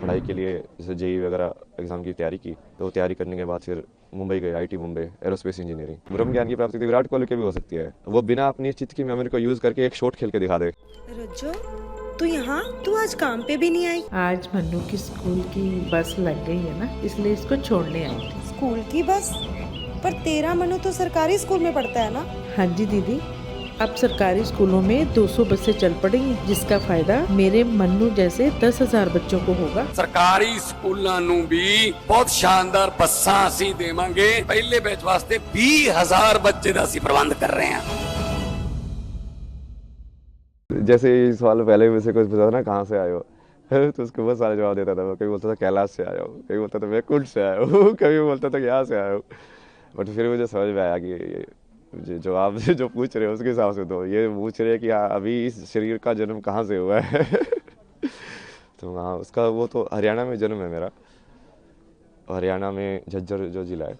पढ़ाई के लिए जैसे जेई वगैरह एग्ज़ाम की तैयारी की, तो वो तैयारी करने के बाद फिर मुंबई गए, आईटी मुंबई, एरोस्पेस इंजीनियरिंग। ब्रह्म ज्ञान की प्राप्ति तो विराट कोहली की भी हो सकती है, वो बिना अपनी चित्त की मेमोरी को यूज़ करके एक शॉट खेल के दिखा दे। रज्जो, तू आज काम पे भी नहीं आई? आज मन्नू की स्कूल की बस लग गई है ना, इसलिए इसको छोड़ने आई थी। स्कूल की बस? पर तेरा मनु तो सरकारी स्कूल में पढ़ता है ना? हाँ जी दीदी, अब सरकारी स्कूलों में 200 बसें चल पड़ेंगी, जिसका फायदा मेरे मन्नू जैसे 10,000 बच्चों को होगा। ਸਰਕਾਰੀ ਸਕੂਲਾਂ ਨੂੰ ਵੀ ਬਹੁਤ ਸ਼ਾਨਦਾਰ ਬੱਸਾਂ ਅਸੀਂ ਦੇਵਾਂਗੇ। ਪਹਿਲੇ ਬੈਚ ਵਾਸਤੇ 20,000 ਬੱਚੇ ਦਾ ਅਸੀਂ ਪ੍ਰਬੰਧ ਕਰ ਰਹੇ ਹਾਂ। जैसे ही सवाल पहले मुझसे कुछ पूछा था ना, कहाँ से आए हो, तो उसको बहुत सारे जवाब देता था। कभी बोलता था कैलाश से आया हूँ, कभी बोलता था मैं कुंड से आया हूँ, कभी बोलता था यहाँ से आया हूँ। बट फिर मुझे समझ में आया कि जो आप जो पूछ रहे हो उसके हिसाब से तो ये पूछ रहे हैं कि हाँ अभी इस शरीर का जन्म कहाँ से हुआ है। तो हाँ, उसका वो तो हरियाणा में जन्म है मेरा, हरियाणा में झज्जर जो ज़िला है।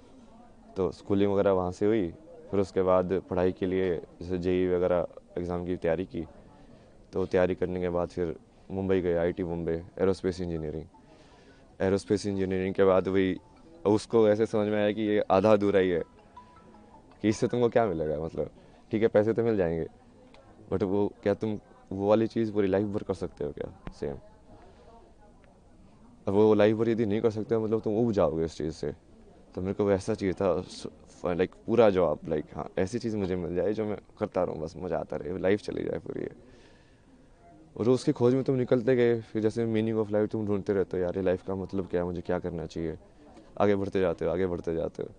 तो स्कूलिंग वगैरह वहाँ से हुई। फिर उसके बाद पढ़ाई के लिए जैसे जेई वगैरह एग्ज़ाम की तैयारी की, तो तैयारी करने के बाद फिर मुंबई गए, IT Mumbai, aerospace engineering. Aerospace engineering के बाद वही उसको ऐसे समझ में आया कि ये आधा अधूरा ही है, कि इससे तुमको क्या मिलेगा। मतलब ठीक है, पैसे तो मिल जाएंगे, बट वो क्या तुम वो वाली चीज़ पूरी लाइफ भर कर सकते हो क्या सेम। अब वो लाइफ भर यदि नहीं कर सकते हो, मतलब तुम उब जाओगे उस चीज़ से। तो मेरे को वैसा चाहिए था, लाइक पूरा जॉब, लाइक हाँ ऐसी चीज़ मुझे मिल जाए जो मैं करता रहूँ, बस मज़ा आता रहे, लाइफ चली जाए पूरी है। और उसकी खोज में तुम निकलते गए, फिर जैसे मीनिंग ऑफ लाइफ तुम ढूंढते रहते हो, यार ये लाइफ का मतलब क्या है, मुझे क्या करना चाहिए। आगे बढ़ते जाते हो, आगे बढ़ते जाते हो।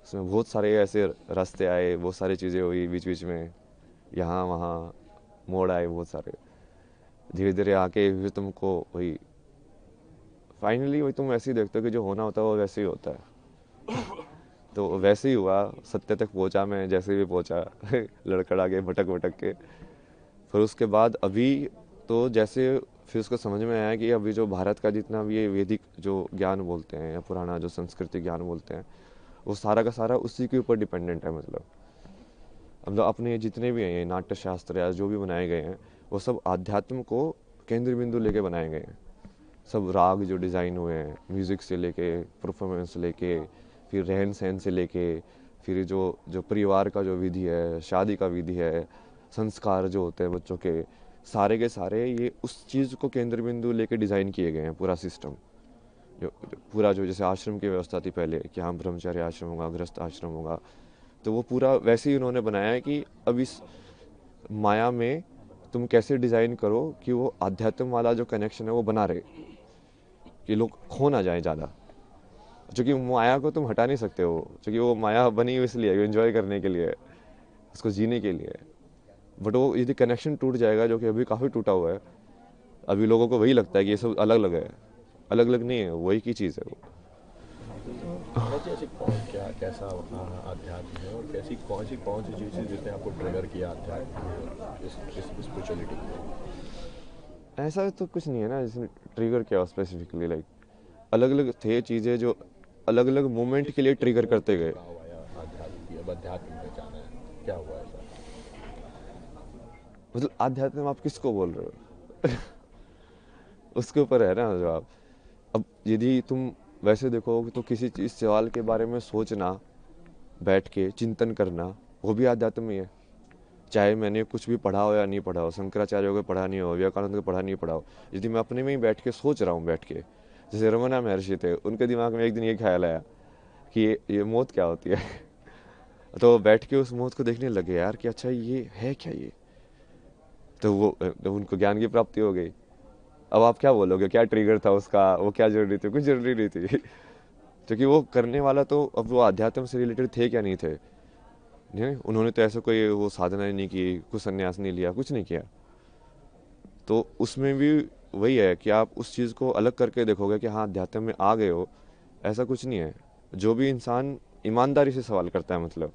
उसमें बहुत सारे ऐसे रास्ते आए, बहुत सारी चीज़ें हुई बीच बीच में, यहाँ वहाँ मोड़ आए बहुत सारे। धीरे धीरे आके फिर तुमको वही फाइनली वही तुम वैसे ही देखते हो कि जो होना होता है वो वैसे ही होता है। तो वैसे ही हुआ, सत्य तक पहुँचा मैं जैसे भी पहुँचा। लड़खड़ा के भटक भटक के। फिर उसके बाद अभी तो जैसे फिर उसको समझ में आया कि अभी जो भारत का जितना भी ये वैदिक जो ज्ञान बोलते हैं या पुराना जो संस्कृति ज्ञान बोलते हैं, वो सारा का सारा उसी के ऊपर डिपेंडेंट है। मतलब अपने जितने भी हैं ये नाट्य शास्त्र या जो भी बनाए गए हैं, वो सब आध्यात्म को केंद्र बिंदु लेके बनाए गए हैं। सब राग जो डिज़ाइन हुए हैं, म्यूज़िक से लेके परफॉर्मेंस से लेके, फिर रहन सहन से लेके, फिर जो जो परिवार का जो विधि है, शादी का विधि है, संस्कार जो होते हैं बच्चों के सारे ये उस चीज़ को केंद्र बिंदु लेके डिज़ाइन किए गए हैं। पूरा सिस्टम जो पूरा जो जैसे आश्रम की व्यवस्था थी पहले कि हाँ ब्रह्मचार्य आश्रम होगा, गृहस्थ आश्रम होगा, तो वो पूरा वैसे ही उन्होंने बनाया है कि अब इस माया में तुम कैसे डिज़ाइन करो कि वो आध्यात्म वाला जो कनेक्शन है वो बना रहे, कि लोग खो ना जाए ज़्यादा। क्योंकि माया को तुम हटा नहीं सकते हो, क्योंकि वो माया बनी हुई इसलिए एंजॉय करने के लिए, उसको जीने के लिए। बट वो यदि कनेक्शन टूट जाएगा, जो कि अभी काफ़ी टूटा हुआ है, अभी लोगों को वही लगता है कि ये सब अलग अलग है। अलग अलग नहीं है, वही की चीज़ है वो। ऐसे क्या कैसा अध्यात्म है और कौन सी चीज़ें जिसने आपको ट्रिगर किया अध्यात्म इस स्पिरिचुअलिटी को? ऐसा तो कुछ नहीं है ना जिसने ट्रिगर किया स्पेसिफिकली, लाइक अलग अलग थे चीज़ें जो अलग अलग मोमेंट के लिए ट्रिगर करते गए। आध्यात्म की अब अध्यात्म में जाना है, क्या हुआ ऐसा? मतलब आध्यात्म आप किसको बोल रहे हो? उसके ऊपर है ना जवाब। अब यदि तुम वैसे देखो तो किसी चीज़ सवाल के बारे में सोचना, बैठ के चिंतन करना, वो भी आध्यात्म ही है। चाहे मैंने कुछ भी पढ़ा हो या नहीं पढ़ा हो, शंकराचार्य को पढ़ा नहीं हो, विवेकानंद को पढ़ा नहीं पढ़ा हो, यदि मैं अपने में ही बैठ के सोच रहा हूँ, बैठ के जैसे रमना महर्षि थे, उनके दिमाग में एक दिन ये ख्याल आया कि ये मौत क्या होती है। तो बैठ के उस मौत को देखने लगे यार कि अच्छा ये है क्या ये। तो उनको ज्ञान की प्राप्ति हो गई। अब आप क्या बोलोगे, क्या ट्रिगर था उसका, वो क्या जरूरी थी? कुछ जरूरी नहीं थी। क्योंकि वो करने वाला तो अब वो अध्यात्म से रिलेटेड थे क्या नहीं थे, नहीं उन्होंने तो ऐसा कोई वो साधना नहीं की, कुछ संन्यास नहीं लिया, कुछ नहीं किया। तो उसमें भी वही है कि आप उस चीज़ को अलग करके देखोगे कि हाँ अध्यात्म में आ गए हो, ऐसा कुछ नहीं है। जो भी इंसान ईमानदारी से सवाल करता है, मतलब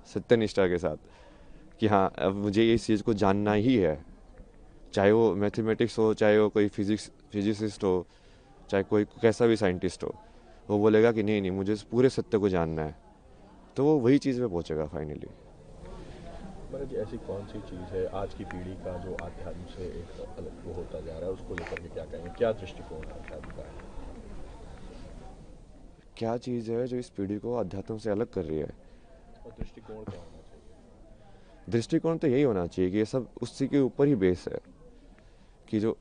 सत्यनिष्ठा के साथ कि हाँ अब मुझे इस चीज़ को जानना ही है, चाहे वो मैथमेटिक्स हो, चाहे वो कोई फिजिसिस्ट हो, चाहे कोई कैसा भी साइंटिस्ट हो, वो बोलेगा कि नहीं नहीं मुझे इस पूरे सत्य को जानना है, तो वो वही चीज़ में पहुंचेगा फाइनली। महाराज जी ऐसी कौन सी चीज़ है आज की पीढ़ी का जो आध्यात्म से एक अलग वो होता जा रहा है, उसको लेकर के क्या कहेंगे, क्या दृष्टिकोण है आध्यात्म का? क्या चीज़ है जो इस पीढ़ी को अध्यात्म से अलग कर रही है? और दृष्टिकोण क्या होना चाहिए? दृष्टिकोण तो यही होना चाहिए कि ये सब उसी के ऊपर ही बेस है, कि जो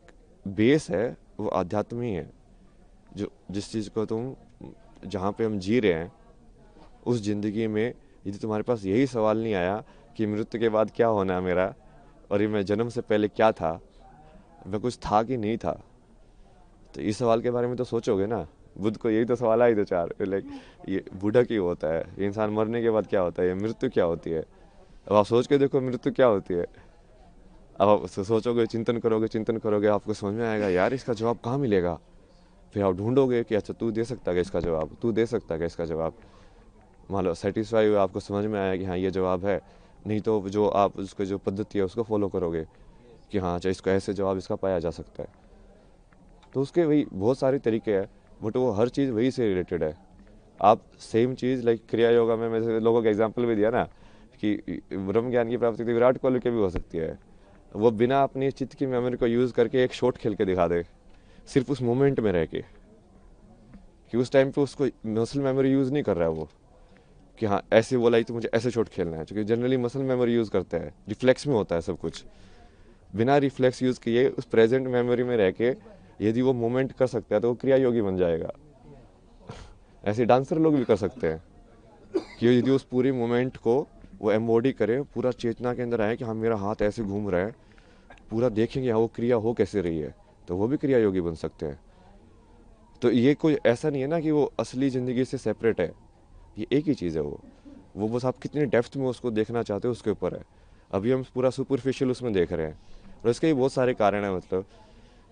बेस है वो आध्यात्म ही है। जो जिस चीज़ को तुम जहाँ पे हम जी रहे हैं उस ज़िंदगी में यदि तुम्हारे पास यही सवाल नहीं आया कि मृत्यु के बाद क्या होना है मेरा, और ये मैं जन्म से पहले क्या था, मैं कुछ था कि नहीं था, तो इस सवाल के बारे में तो सोचोगे ना। बुद्ध को यही तो सवाल आए थे चार, लाइक ये बूढ़ा क्यों होता है, ये इंसान मरने के बाद क्या होता है, ये मृत्यु क्या होती है। अब आप सोच के देखो मृत्यु क्या होती है। अब आप सोचोगे, चिंतन करोगे, आपको समझ में आएगा यार इसका जवाब कहाँ मिलेगा। फिर आप ढूंढोगे कि अच्छा तू दे सकता है इसका जवाब, तू दे सकता है इसका जवाब। मान लो सेटिस्फाई हुआ, आपको समझ में आया कि हाँ ये जवाब है, नहीं तो जो आप उसको जो पद्धति है उसको फॉलो करोगे कि हाँ अच्छा इसको ऐसे जवाब इसका पाया जा सकता है। तो उसके वही बहुत सारे तरीके हैं, बट वो हर चीज़ वही से रिलेटेड है। आप सेम चीज़ लाइक क्रिया योगा में मैंने लोगों का एग्जाम्पल भी दिया ना कि ब्रह्म ज्ञान की प्राप्ति विराट कोहली की भी हो सकती है। वो बिना अपनी चित्त की मेमोरी को यूज़ करके एक शॉट खेल के दिखा दे, सिर्फ उस मोमेंट में रह के, कि उस टाइम पे उसको मसल मेमोरी यूज़ नहीं कर रहा है वो, कि हाँ ऐसे बोला ही तो मुझे ऐसे शॉट खेलना है, क्योंकि जनरली मसल मेमोरी यूज़ करते हैं, रिफ्लेक्स में होता है सब कुछ। बिना रिफ्लेक्स यूज़ किए उस प्रेजेंट मेमोरी में रह के यदि वो मोमेंट कर सकता है तो वो क्रिया योगी बन जाएगा। ऐसे डांसर लोग भी कर सकते हैं कि यदि उस पूरी मोमेंट को वो एम्बॉडी करे, पूरा चेतना के अंदर आए कि हाँ मेरा हाथ ऐसे घूम रहा है, पूरा देखेंगे हाँ वो क्रिया हो कैसे रही है, तो वो भी क्रिया योगी बन सकते हैं। तो ये कोई ऐसा नहीं है ना कि वो असली ज़िंदगी से सेपरेट है, ये एक ही चीज़ है। वो बस आप कितनी डेप्थ में उसको देखना चाहते हो उसके ऊपर है। अभी हम पूरा सुपरफिशियल उसमें देख रहे हैं, और इसके भी बहुत सारे कारण हैं। मतलब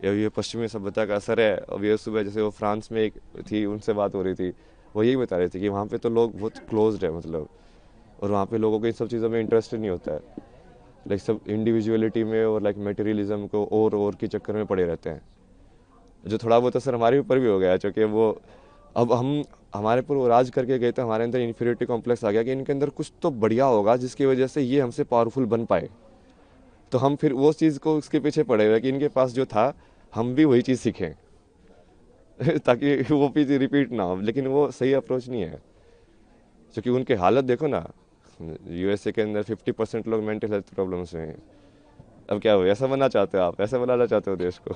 ये पश्चिमी सभ्यता का असर है। अब ये सुबह जैसे वो फ्रांस में एक थी, उनसे बात हो रही थी, वो यही बता रहे थे कि वहाँ पे तो लोग बहुत क्लोज्ड है, मतलब, और वहाँ पे लोगों को इन सब चीज़ों में इंटरेस्ट नहीं होता है। लाइक सब इंडिविजुअलिटी में और लाइक मटेरियलिज्म को और के चक्कर में पड़े रहते हैं, जो थोड़ा बहुत असर हमारे ऊपर भी हो गया है। क्योंकि वो अब हमारे पर वो राज करके गए, तो हमारे अंदर इन्फीरियरिटी कॉम्प्लेक्स आ गया कि इनके अंदर कुछ तो बढ़िया होगा जिसकी वजह से ये हमसे पावरफुल बन पाए। तो हम फिर वो चीज़ को उसके पीछे पड़े हुए कि इनके पास जो था हम भी वही चीज़ सीखें ताकि वो चीज़ रिपीट ना हो। लेकिन वो सही अप्रोच नहीं है, क्योंकि उनकी हालत देखो ना, यूएसए के अंदर 50% लोग मेंटल हेल्थ प्रॉब्लम्स में हैं। अब क्या हो, ऐसा बनना चाहते हो आप, ऐसा बनाना चाहते हो देश को?